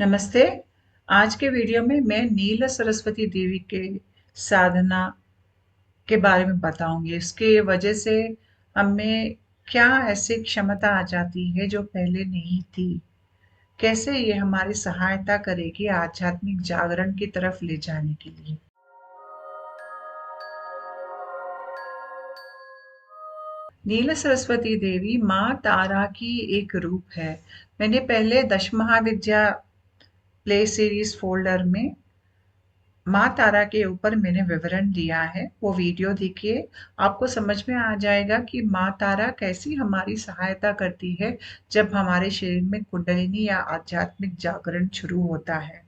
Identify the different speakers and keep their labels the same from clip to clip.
Speaker 1: नमस्ते। आज के वीडियो में मैं नील सरस्वती देवी के साधना के बारे में बताऊंगी। इसके वजह से हमें क्या ऐसी क्षमता आ जाती है जो पहले नहीं थी। कैसे ये हमारी सहायता करेगी आध्यात्मिक जागरण की तरफ ले जाने के लिए। नील सरस्वती देवी माँ तारा की एक रूप है। मैंने पहले दश महाविद्या प्ले सीरीज फोल्डर में माँ तारा के ऊपर मैंने विवरण दिया है, वो वीडियो देखिए। आपको समझ में आ जाएगा कि माँ तारा कैसी हमारी सहायता करती है जब हमारे शरीर में कुंडलिनी या आध्यात्मिक जागरण शुरू होता है।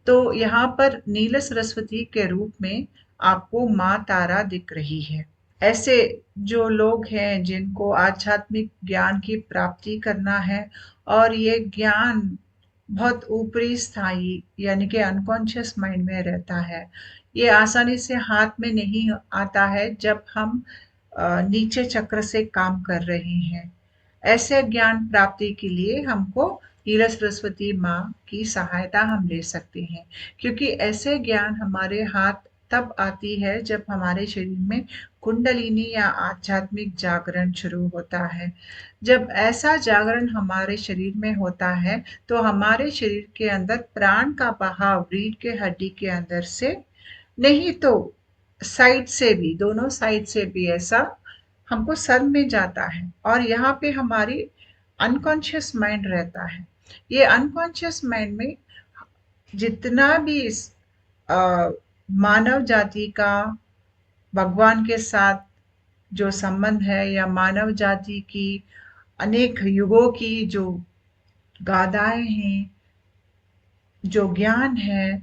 Speaker 1: तो यहाँ पर नील सरस्वती के रूप में आपको माँ तारा दिख रही है। ऐसे जो लोग हैं जिनको आध्यात्मिक ज्ञान की प्राप्ति करना है और ये ज्ञान बहुत ऊपरी स्थायी यानी कि अनकॉन्शियस माइंड में रहता है, ये आसानी से हाथ में नहीं आता है जब हम नीचे चक्र से काम कर रहे हैं। ऐसे ज्ञान प्राप्ति के लिए हमको नीला सरस्वती माँ की सहायता हम ले सकते हैं, क्योंकि ऐसे ज्ञान हमारे हाथ तब आती है जब हमारे शरीर में कुंडलिनी या आध्यात्मिक जागरण शुरू होता है। जब ऐसा जागरण हमारे शरीर में होता है तो हमारे शरीर के अंदर प्राण का बहाव रीढ़ के हड्डी के अंदर से नहीं तो साइड से भी, दोनों साइड से भी ऐसा हमको सर में जाता है और यहाँ पे हमारी अनकॉन्शियस माइंड रहता है। ये अनकॉन्शियस माइंड में जितना भी अ, मानव जाति का भगवान के साथ जो संबंध है या मानव जाति की अनेक युगों की जो गाथाएं हैं, जो ज्ञान है,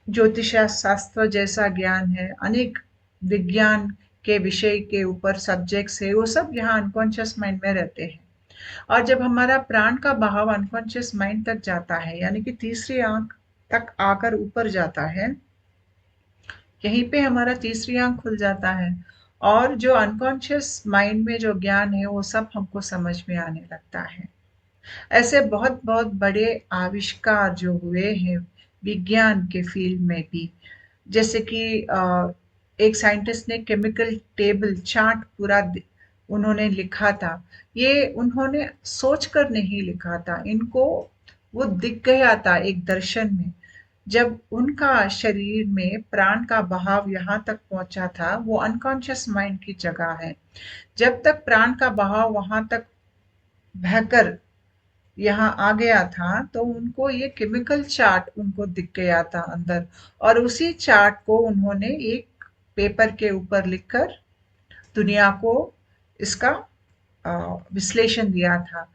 Speaker 1: ज्योतिष शास्त्र जैसा ज्ञान है, अनेक विज्ञान के विषय के ऊपर सब्जेक्ट्स है, वो सब यहाँ अनकॉन्शियस माइंड में रहते हैं। और जब हमारा प्राण का बहाव अनकॉन्शियस माइंड तक जाता है यानी कि तीसरी आंख तक आकर ऊपर जाता है, यहीं पे हमारा तीसरी आंख खुल जाता है और जो अनकॉन्शियस माइंड में जो ज्ञान है वो सब हमको समझ में आने लगता है। ऐसे बहुत बहुत बड़े आविष्कार जो हुए हैं विज्ञान के फील्ड में भी, जैसे कि एक साइंटिस्ट ने केमिकल टेबल चार्ट पूरा उन्होंने लिखा था। ये उन्होंने सोचकर नहीं लिखा था, इनको वो दिख गया था एक दर्शन में। जब उनका शरीर में प्राण का बहाव यहाँ तक पहुंचा था, वो अनकॉन्शियस माइंड की जगह है। जब तक प्राण का बहाव वहां तक बहकर यहाँ आ गया था तो उनको ये केमिकल चार्ट उनको दिख गया था अंदर, और उसी चार्ट को उन्होंने एक पेपर के ऊपर लिखकर दुनिया को इसका विश्लेषण दिया था।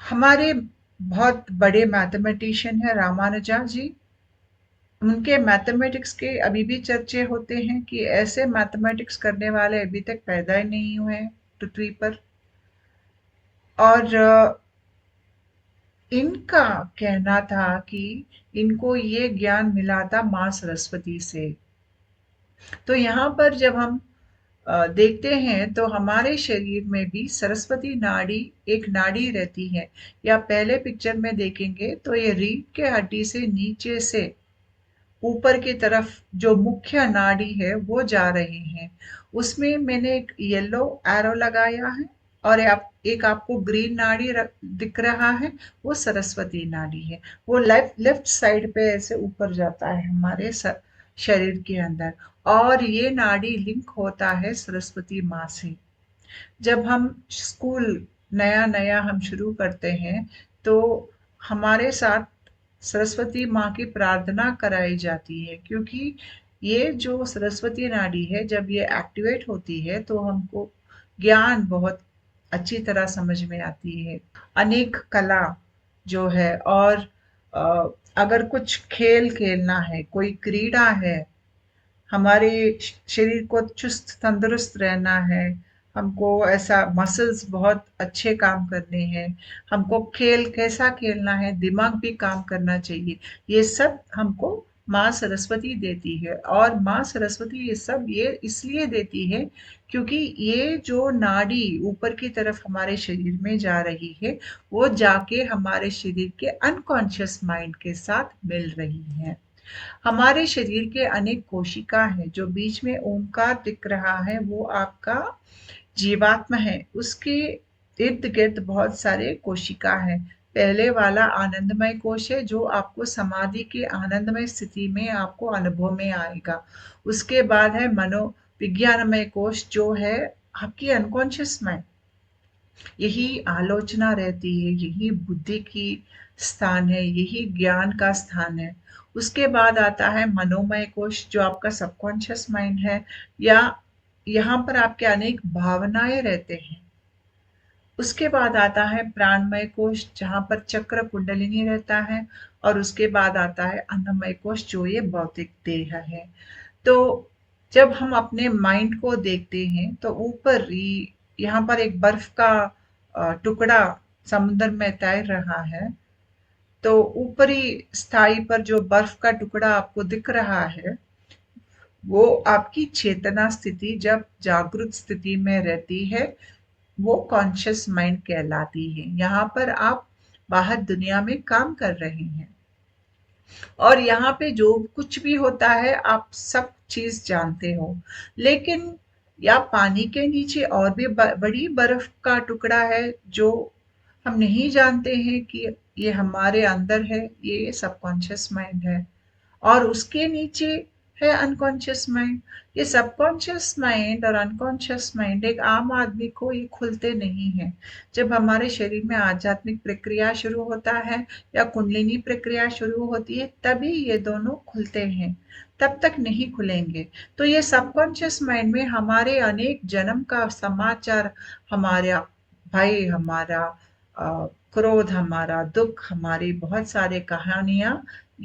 Speaker 1: हमारे बहुत बड़े मैथमेटिशियन है रामानुजा जी, उनके मैथमेटिक्स के अभी भी चर्चे होते हैं कि ऐसे मैथमेटिक्स करने वाले अभी तक पैदा ही नहीं हुए हैं पृथ्वी पर। और इनका कहना था कि इनको ये ज्ञान मिला था माँ सरस्वती से। तो यहाँ पर जब हम देखते हैं तो हमारे शरीर में भी सरस्वती नाड़ी एक नाड़ी रहती है, या पहले पिक्चर में देखेंगे तो ये रीढ़ के हड्डी से नीचे से ऊपर की तरफ जो मुख्य नाड़ी है वो जा रहे हैं। उसमें मैंने एक येलो एरो लगाया है और एक आपको ग्रीन नाड़ी दिख रहा है, वो सरस्वती नाड़ी है। वो लेफ्ट लेफ्ट साइड पे ऐसे ऊपर जाता है हमारे शरीर के अंदर, और ये नाड़ी लिंक होता है सरस्वती माँ से। जब हम स्कूल नया नया हम शुरू करते हैं तो हमारे साथ सरस्वती माँ की प्रार्थना कराई जाती है, क्योंकि ये जो सरस्वती नाड़ी है जब ये एक्टिवेट होती है तो हमको ज्ञान बहुत अच्छी तरह समझ में आती है। अनेक कला जो है, और अ, अगर कुछ खेल खेलना है, कोई क्रीड़ा है, हमारे शरीर को चुस्त तंदुरुस्त रहना है, हमको ऐसा मसल्स बहुत अच्छे काम करने हैं, हमको खेल कैसा खेलना है, दिमाग भी काम करना चाहिए, ये सब हमको माँ सरस्वती देती है। और माँ सरस्वती ये इसलिए देती है क्योंकि ये जो नाड़ी ऊपर की तरफ हमारे शरीर में जा रही है, वो जाके हमारे शरीर के अनकॉन्शियस माइंड के साथ मिल रही है। हमारे शरीर के अनेक कोशिका है, जो बीच में ओंकार दिख रहा है वो आपका जीवात्मा है। उसके इर्द गिर्द बहुत सारे कोशिका है। पहले वाला आनंदमय कोश है, जो आपको समाधि के आनंदमय स्थिति में आपको अनुभव में आएगा। उसके बाद है मनोविज्ञानमय कोश, जो है आपकी अनकॉन्शियस माइंड। यही आलोचना रहती है, यही बुद्धि की स्थान है, यही ज्ञान का स्थान है। उसके बाद आता है मनोमय कोश, जो आपका सबकॉन्शियस माइंड है, या यहाँ पर आपके अनेक भावनाएं रहते हैं। उसके बाद आता है प्राणमय कोश, जहाँ पर चक्र कुंडलिनी रहता है। और उसके बाद आता है अन्नमय कोश, जो ये भौतिक देह है। तो जब हम अपने माइंड को देखते हैं तो ऊपर यहाँ पर एक बर्फ का टुकड़ा समुद्र में तैर रहा है। तो ऊपरी स्थाई पर जो बर्फ का टुकड़ा आपको दिख रहा है, वो आपकी चेतना स्थिति जब जागृत स्थिति में रहती है, वो कॉन्शियस माइंड कहलाती है। यहाँ पर आप बाहर दुनिया में काम कर रहे हैं, और यहाँ पे जो कुछ भी होता है आप सब चीज जानते हो। लेकिन या पानी के नीचे और भी बड़ी बर्फ का टुकड़ा है, जो हम नहीं जानते हैं कि ये हमारे अंदर है, ये सबकॉन्शियस माइंड है। और उसके नीचे है अनकॉन्शियस माइंड। ये सबकॉन्शियस माइंड और अनकॉन्शियस माइंड एक आम आदमी को ये खुलते नहीं है। जब हमारे शरीर में आध्यात्मिक प्रक्रिया शुरू होता है या कुंडलिनी प्रक्रिया शुरू होती है, तभी ये दोनों खुलते हैं, तब तक नहीं खुलेंगे। तो ये सबकॉन्शियस माइंड में हमारे अनेक जन्म का समाचार, हमारा भय, हमारा क्रोध, हमारा दुख, हमारी बहुत सारे कहानियां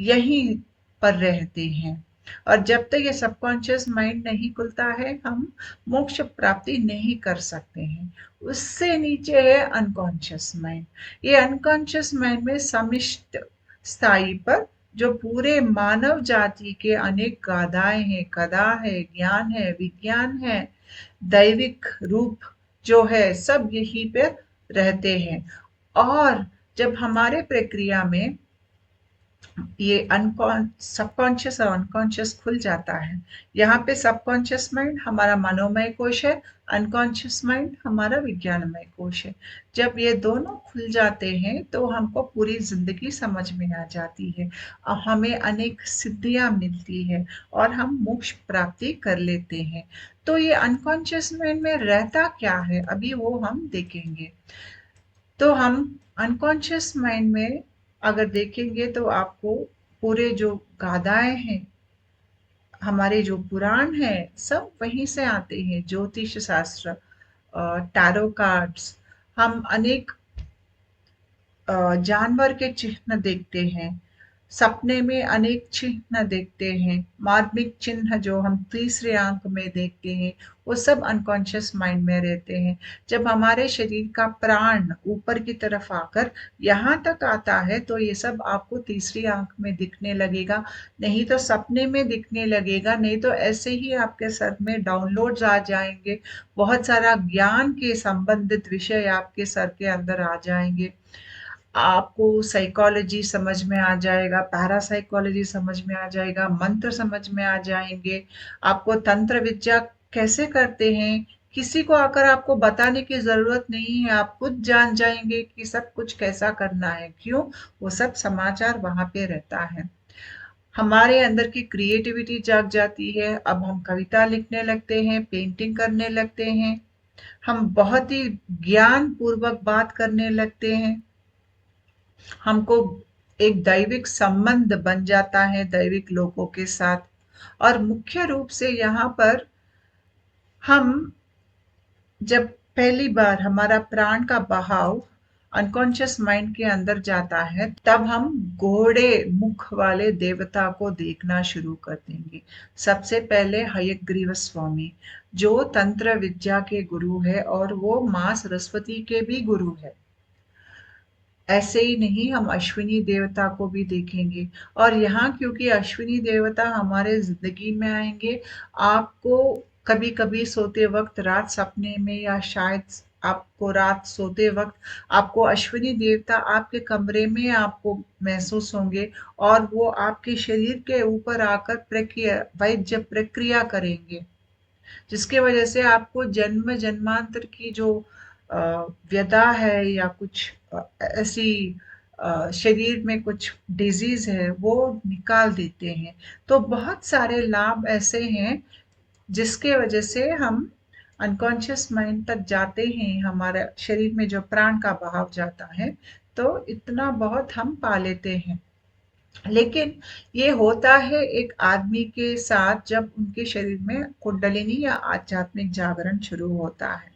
Speaker 1: यहीं पर रहते हैं। और जब तक ये सबकॉन्शियस माइंड नहीं खुलता है, हम मोक्ष प्राप्ति नहीं कर सकते हैं। उससे नीचे है अनकॉन्शियस माइंड। ये अनकॉन्शियस माइंड में समिष्ट स्थाई पर जो पूरे मानव जाति के अनेक गाथाएं हैं, कला है, ज्ञान है, विज्ञान है, दैविक रूप जो है, सब यहीं पे रहते हैं। और जब हमारे प्रक्रिया में ये सबकॉन्शियस और अनकॉन्शियस खुल जाता है, यहाँ पे सबकॉन्शियस माइंड हमारा मनोमय कोश है, अनकॉन्शियस माइंड हमारा विज्ञानमय कोश है। जब ये दोनों खुल जाते हैं तो हमको पूरी जिंदगी समझ में आ जाती है, और हमें अनेक सिद्धियां मिलती है, और हम मोक्ष प्राप्ति कर लेते हैं। तो ये अनकॉन्शियस माइंड में रहता क्या है, अभी वो हम देखेंगे। तो हम अनकॉन्शियस माइंड में अगर देखेंगे तो आपको पूरे जो गाथाएं हैं, हमारे जो पुराण हैं, सब वहीं से आते हैं। ज्योतिष शास्त्र, टैरो कार्ड्स, हम अनेक जानवर के चिन्ह देखते हैं, सपने में अनेक चिन्ह देखते हैं, मार्मिक चिन्ह जो हम तीसरे आंक में देखते हैं, वो सब अनकॉन्शियस माइंड में रहते हैं। जब हमारे शरीर का प्राण ऊपर की तरफ आकर यहाँ तक आता है, तो ये सब आपको तीसरी आंख में दिखने लगेगा, नहीं तो सपने में दिखने लगेगा, नहीं तो ऐसे ही आपके सर में डाउनलोड्स आ जाएंगे। बहुत सारा ज्ञान के संबंधित विषय आपके सर के अंदर आ जाएंगे। आपको साइकोलॉजी समझ में आ जाएगा, पैरासाइकोलॉजी समझ में आ जाएगा, मंत्र समझ में आ जाएंगे। आपको तंत्र विद्या कैसे करते हैं, किसी को आकर आपको बताने की जरूरत नहीं है, आप खुद जान जाएंगे कि सब कुछ कैसा करना है। क्यों? वो सब समाचार वहां पे रहता है। हमारे अंदर की क्रिएटिविटी जाग जाती है। अब हम कविता लिखने लगते हैं, पेंटिंग करने लगते हैं, हम बहुत ही ज्ञान पूर्वक बात करने लगते हैं। हमको एक दैविक संबंध बन जाता है दैविक लोगों के साथ। और मुख्य रूप से यहाँ पर हम जब पहली बार हमारा प्राण का बहाव अनकॉन्शियस माइंड के अंदर जाता है, तब हम घोड़े मुख वाले देवता को देखना शुरू कर देंगे। सबसे पहले हयग्रीव स्वामी, जो तंत्र विद्या के गुरु है, और वो माँ सरस्वती के भी गुरु है। ऐसे ही नहीं, हम अश्विनी देवता को भी देखेंगे। और यहाँ क्योंकि अश्विनी देवता हमारे ज़िंदगी में आएँगे, आपको कभी-कभी सोते वक़्त रात सपने में या शायद आपको रात सोते वक़्त आपको अश्विनी देवता आपके कमरे में आपको महसूस होंगे और वो आपके शरीर के ऊपर आकर वैद्य प्रक्रिया करेंगे। जिसकी वजह से आपको जन्म जन्मांतर की जो अ, व्यथा है या कुछ ऐसी शरीर में कुछ डिजीज है वो निकाल देते हैं। तो बहुत सारे लाभ ऐसे हैं जिसके वजह से हम अनकॉन्शियस माइंड तक जाते हैं, हमारे शरीर में जो प्राण का बहाव जाता है, तो इतना बहुत हम पा लेते हैं। लेकिन ये होता है एक आदमी के साथ जब उनके शरीर में कुंडलिनी या आध्यात्मिक जागरण शुरू होता है।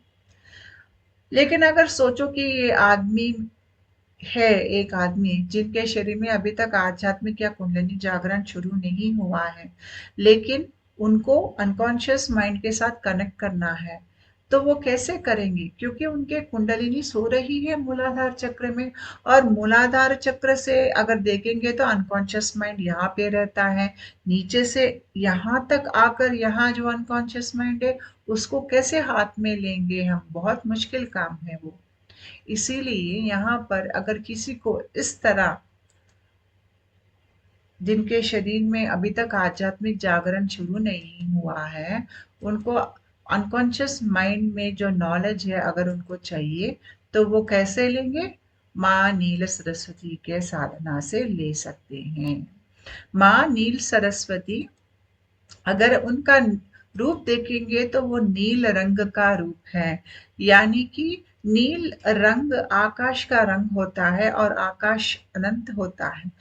Speaker 1: लेकिन अगर सोचो कि ये आदमी है, एक आदमी जिनके शरीर में अभी तक आध्यात्मिक या कुंडलिनी जागरण शुरू नहीं हुआ है, लेकिन उनको अनकॉन्शियस माइंड के साथ कनेक्ट करना है, तो वो कैसे करेंगे? क्योंकि उनके कुंडलिनी सो रही है मूलाधार चक्र में, और मूलाधार चक्र से अगर देखेंगे तो अनकॉन्शियस माइंड यहाँ पे रहता है। नीचे से यहाँ तक आकर यहाँ जो अनकॉन्शियस माइंड है, उसको कैसे हाथ में लेंगे हम? बहुत मुश्किल काम है वो। इसीलिए यहाँ पर अगर किसी को इस तरह, जिनके शरीर में अभी तक आध्यात्मिक जागरण शुरू नहीं हुआ है, उनको अनकॉन्शियस माइंड में जो नॉलेज है अगर उनको चाहिए, तो वो कैसे लेंगे? माँ नील सरस्वती के साधना से ले सकते हैं। माँ नील सरस्वती, अगर उनका रूप देखेंगे तो वो नील रंग का रूप है। यानी कि नील रंग आकाश का रंग होता है और आकाश अनंत होता है।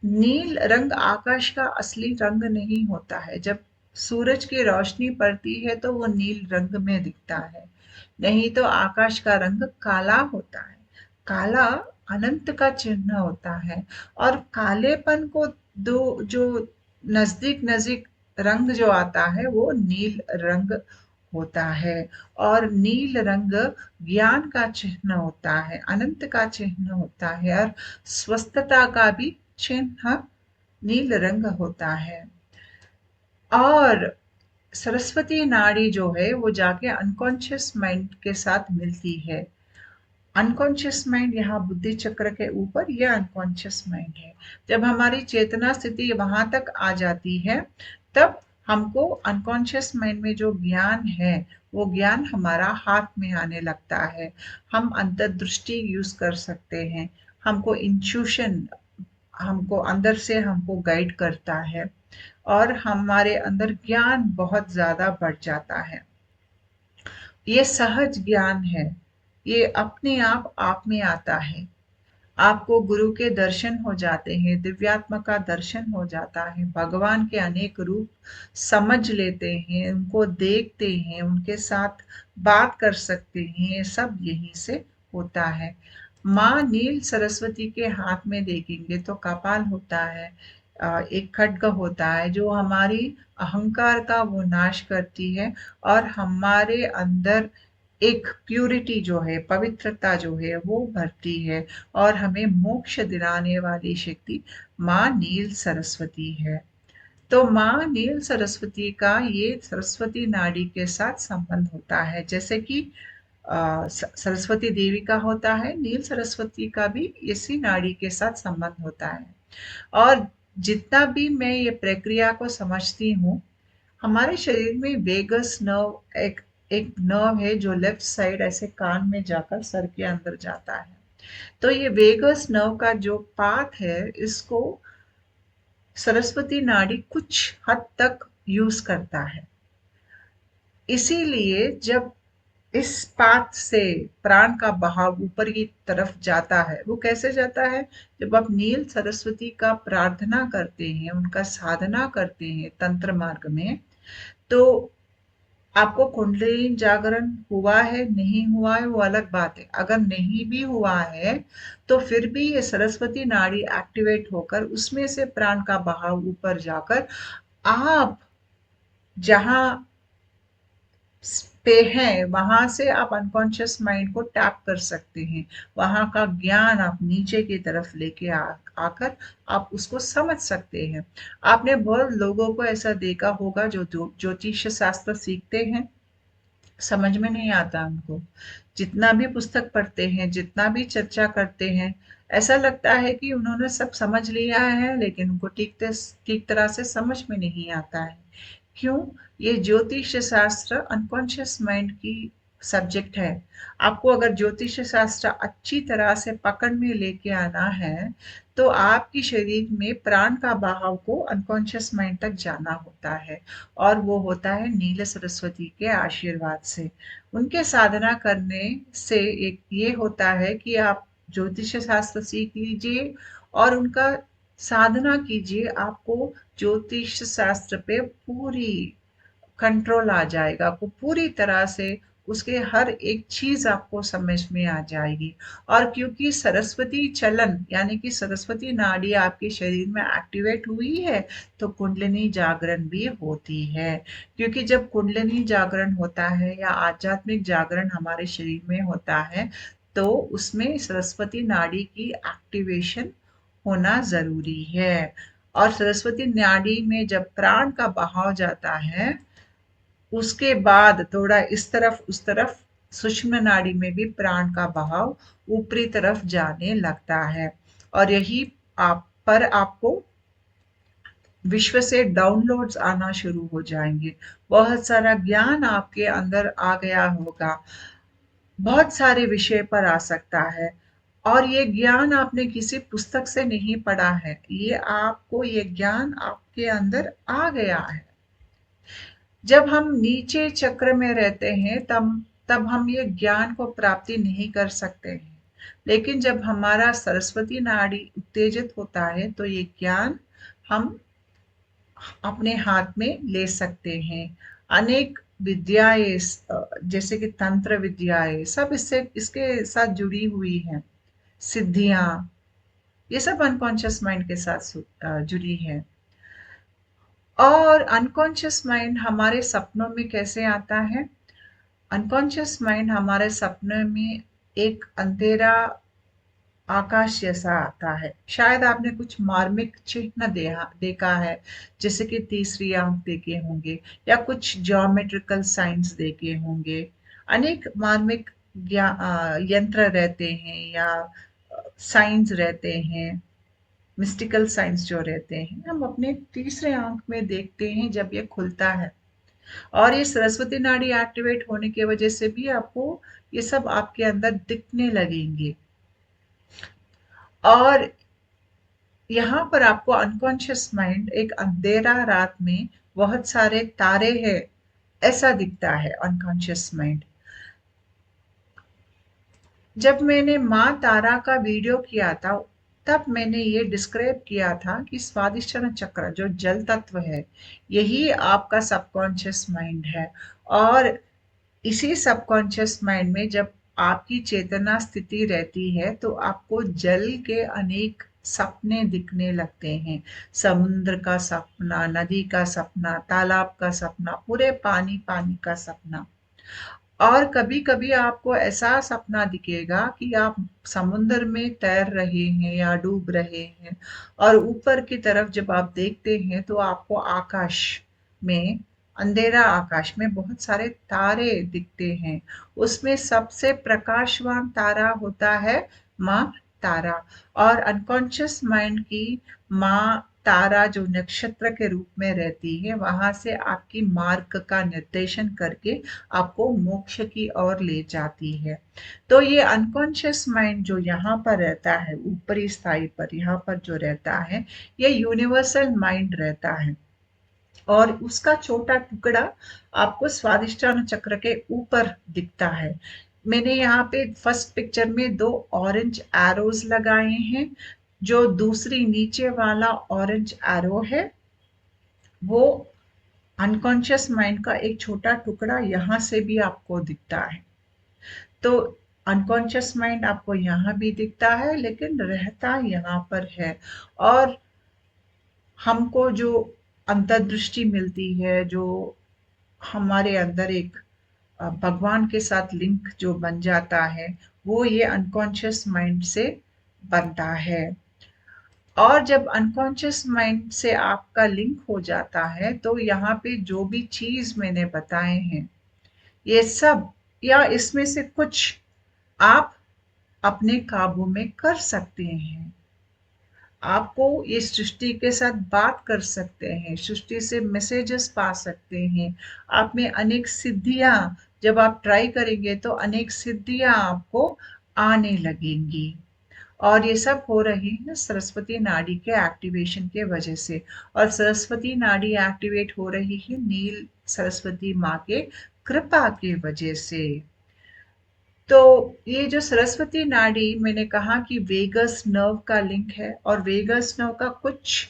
Speaker 1: नील रंग आकाश का असली रंग नहीं होता है। जब सूरज की रोशनी पड़ती है तो वो नील रंग में दिखता है, नहीं तो आकाश का रंग काला होता है। काला अनंत का चिन्ह होता है। और कालेपन को दो जो नजदीक नजदीक रंग जो आता है वो नील रंग होता है। और नील रंग ज्ञान का चिन्ह होता है, अनंत का चिन्ह होता है, और स्वस्थता का भी चिन्ह नील रंग होता है। और सरस्वती नाड़ी जो है वो जाके अनकॉन्शियस माइंड के साथ मिलती है। अनकॉन्शियस माइंड यहाँ बुद्धि चक्र के ऊपर, यह अनकॉन्शियस माइंड है। जब हमारी चेतना स्थिति वहां तक आ जाती है, तब हमको अनकॉन्शियस माइंड में जो ज्ञान है वो ज्ञान हमारा हाथ में आने लगता है। हम अंतर्दृष्टि यूज कर सकते हैं। हमको इंट्यूशन, हमको अंदर से हमको गाइड करता है, और हमारे अंदर ज्ञान बहुत ज्यादा बढ़ जाता है। ये सहज ज्ञान है, ये अपने आप में आता है। आपको गुरु के दर्शन हो जाते हैं, दिव्यात्मा का दर्शन हो जाता है, भगवान के अनेक रूप समझ लेते हैं, उनको देखते हैं, उनके साथ बात कर सकते हैं। ये सब यहीं से होता है। माँ नील सरस्वती के हाथ में देखेंगे तो कपाल होता है, एक खड्ग होता है जो हमारी अहंकार का वो नाश करती है, और हमारे अंदर एक प्यूरिटी जो है, पवित्रता जो है वो भरती है, और हमें मोक्ष दिलाने वाली शक्ति माँ नील सरस्वती है। तो माँ नील सरस्वती का ये सरस्वती नाड़ी के साथ संबंध होता है। जैसे कि सरस्वती देवी का होता है, नील सरस्वती का भी इसी नाड़ी के साथ संबंध होता है। और जितना भी मैं ये प्रक्रिया को समझती हूँ, हमारे शरीर में वेगस नर्व एक एक नर्व है जो लेफ्ट साइड ऐसे कान में जाकर सर के अंदर जाता है। तो ये वेगस नर्व का जो पाथ है, इसको सरस्वती नाड़ी कुछ हद तक यूज करता है। इसीलिए जब इस पाथ से प्राण का बहाव ऊपर की तरफ जाता है, वो कैसे जाता है? जब आप नील सरस्वती का प्रार्थना करते हैं, उनका साधना करते हैं तंत्र मार्ग में, तो आपको कुंडली जागरण हुआ है नहीं हुआ है वो अलग बात है। अगर नहीं भी हुआ है तो फिर भी ये सरस्वती नाड़ी एक्टिवेट होकर उसमें से प्राण का बहाव ऊपर जाकर आप जहां पे हैं, वहां से आप अनकॉन्शियस माइंड को टैप कर सकते हैं। वहां का ज्ञान आप नीचे की तरफ लेके आकर आप उसको समझ सकते हैं। आपने बहुत लोगों को ऐसा देखा होगा जो ज्योतिष शास्त्र सीखते हैं, समझ में नहीं आता उनको। जितना भी पुस्तक पढ़ते हैं, जितना भी चर्चा करते हैं, ऐसा लगता है कि उन्होंने सब समझ लिया है, लेकिन उनको ठीक तरह से समझ में नहीं आता है। क्यों? ये ज्योतिष शास्त्र अनकॉन्शियस माइंड की सब्जेक्ट है। आपको अगर ज्योतिष शास्त्र अच्छी तरह से पकड़ में लेके आना है, तो आपकी शरीर में प्राण का बहाव को अनकॉन्शियस माइंड तक जाना होता है, और वो होता है नील सरस्वती के आशीर्वाद से। उनके साधना करने से एक ये होता है कि आप ज्योतिष शास्त्र सीख लीजिए और उनका साधना कीजिए, आपको ज्योतिष शास्त्र पे पूरी कंट्रोल आ जाएगा। आपको पूरी तरह से उसके हर एक चीज आपको समझ में आ जाएगी। और क्योंकि सरस्वती चलन यानी कि सरस्वती नाड़ी आपके शरीर में एक्टिवेट हुई है, तो कुंडलिनी जागरण भी होती है। क्योंकि जब कुंडलिनी जागरण होता है या आध्यात्मिक जागरण हमारे शरीर में होता है, तो उसमें सरस्वती नाड़ी की एक्टिवेशन होना जरूरी है। और सरस्वती नाड़ी में जब प्राण का बहाव जाता है, उसके बाद थोड़ा इस तरफ उस तरफ सूक्ष्म नाड़ी में भी प्राण का बहाव ऊपरी तरफ जाने लगता है। और यही आपको विश्व से डाउनलोड्स आना शुरू हो जाएंगे। बहुत सारा ज्ञान आपके अंदर आ गया होगा, बहुत सारे विषय पर आ सकता है। और ये ज्ञान आपने किसी पुस्तक से नहीं पढ़ा है, ये ज्ञान आपके अंदर आ गया है। जब हम नीचे चक्र में रहते हैं, तब तब हम ये ज्ञान को प्राप्ति नहीं कर सकते हैं। लेकिन जब हमारा सरस्वती नाड़ी उत्तेजित होता है, तो ये ज्ञान हम अपने हाथ में ले सकते हैं। अनेक विद्याएं, जैसे कि तंत्र विद्याएं, सब इसके साथ जुड़ी हुई हैं। सिद्धियां, ये सब अनकॉन्शियस माइंड के साथ जुड़ी है। और अनकॉन्शियस माइंड हमारे सपनों में कैसे आता है? अनकॉन्शियस माइंड हमारे सपने में एक अंधेरा आकाश जैसा आता है। शायद आपने कुछ मार्मिक चिन्ह देखा है, जैसे कि तीसरी आंख देखे होंगे, या कुछ ज्योमेट्रिकल साइंस देखे होंगे। अनेक मार्मिक यंत्र रहते हैं, या साइंस रहते हैं, मिस्टिकल साइंस जो रहते हैं, हम अपने तीसरे आंख में देखते हैं जब ये खुलता है। और ये सरस्वती नाड़ी एक्टिवेट होने की वजह से भी आपको ये सब आपके अंदर दिखने लगेंगे। और यहाँ पर आपको अनकॉन्शियस माइंड एक अंधेरा रात में बहुत सारे तारे हैं ऐसा दिखता है अनकॉन्शियस माइंड। जब मैंने माँ तारा का वीडियो किया था, तब मैंने ये डिस्क्राइब किया था कि स्वादिष्टान चक्र जो जल तत्व है, यही आपका सबकॉन्शियस माइंड है। और इसी सबकॉन्शियस माइंड में जब आपकी चेतना स्थिति रहती है, तो आपको जल के अनेक सपने दिखने लगते हैं। समुद्र का सपना, नदी का सपना, तालाब का सपना, पूरे पानी पानी का सपना। और कभी कभी आपको ऐसा सपना दिखेगा कि आप समुद्र में तैर रहे हैं या डूब रहे हैं, और ऊपर की तरफ जब आप देखते हैं, तो आपको आकाश में, अंधेरा आकाश में बहुत सारे तारे दिखते हैं। उसमें सबसे प्रकाशवान तारा होता है माँ तारा। और अनकॉन्शियस माइंड की माँ तारा जो नक्षत्र के रूप में रहती है, वहां से आपकी मार्ग का निर्देशन करके आपको मोक्ष की ओर ले जाती है। तो ये अनकॉन्शियस माइंड जो यहाँ पर रहता है, ऊपरी स्थाई पर यहाँ पर जो रहता है, ये यूनिवर्सल माइंड रहता है। और उसका छोटा टुकड़ा आपको स्वादिष्टान चक्र के ऊपर दिखता है। मैंने यहाँ पे फर्स्ट पिक्चर में 2 ऑरेंज एरोज लगाए हैं। जो दूसरी नीचे वाला ऑरेंज एरो है, वो अनकॉन्शियस माइंड का एक छोटा टुकड़ा यहाँ से भी आपको दिखता है। तो अनकॉन्शियस माइंड आपको यहाँ भी दिखता है, लेकिन रहता यहाँ पर है। और हमको जो अंतर्दृष्टि मिलती है, जो हमारे अंदर एक भगवान के साथ लिंक जो बन जाता है, वो ये अनकॉन्शियस माइंड से बनता है। और जब अनकॉन्शियस माइंड से आपका लिंक हो जाता है, तो यहाँ पे जो भी चीज मैंने बताए हैं, ये सब या इसमें से कुछ आप अपने काबू में कर सकते हैं। आपको ये सृष्टि के साथ बात कर सकते हैं, सृष्टि से मैसेजेस पा सकते हैं। आप में अनेक सिद्धियां, जब आप ट्राई करेंगे तो अनेक सिद्धियां आपको आने लगेंगी। और ये सब हो रही है सरस्वती नाड़ी के एक्टिवेशन के वजह से। और सरस्वती नाड़ी एक्टिवेट हो रही है नील सरस्वती माँ के कृपा के वजह से। तो ये जो सरस्वती नाड़ी, मैंने कहा कि वेगस नर्व का लिंक है, और वेगस नर्व का कुछ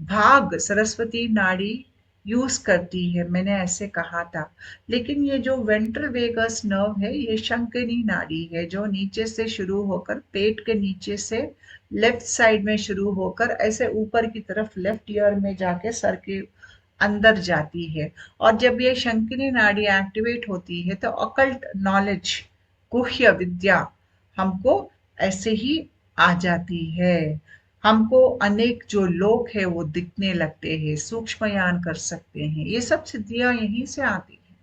Speaker 1: भाग सरस्वती नाड़ी यूज करती है, मैंने ऐसे कहा था। लेकिन ये जो वेंट्रल वेगस नर्व है, ये शंकिनी नाड़ी है, जो नीचे से शुरू होकर पेट के नीचे से लेफ्ट साइड में शुरू होकर ऐसे ऊपर की तरफ लेफ्ट ईयर में जाके सर के अंदर जाती है। और जब ये शंकिनी नाड़ी एक्टिवेट होती है, तो अकल्ट नॉलेज, गुह्य विद्या हमको ऐसे ही आ जाती है। हमको अनेक जो लोग हैं वो दिखने लगते हैं, सूक्ष्मयान कर सकते हैं, ये सब सिद्धियां यहीं से आती हैं।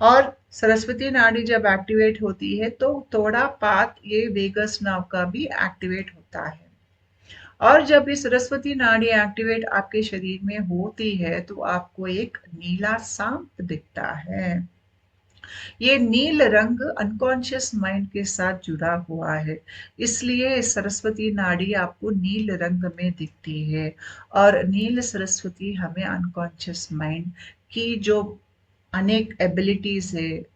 Speaker 1: और सरस्वती नाड़ी जब एक्टिवेट होती है, तो थोड़ा पात ये वेगस नर्व का भी एक्टिवेट होता है। और जब ये सरस्वती नाड़ी एक्टिवेट आपके शरीर में होती है, तो आपको एक नीला सांप दिखता है। ये नील रंग अनकॉन्शियस माइंड के साथ जुड़ा हुआ है, इसलिए सरस्वती नाड़ी आपको नील रंग में दिखती है। और नील सरस्वती हमें अनकॉन्शियस माइंड की जो अनेक एबिलिटीज है,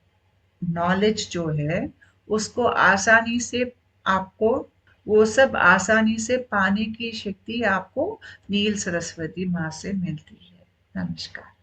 Speaker 1: नॉलेज जो है, उसको आसानी से आपको वो सब आसानी से पाने की शक्ति आपको नील सरस्वती माँ से मिलती है। नमस्कार।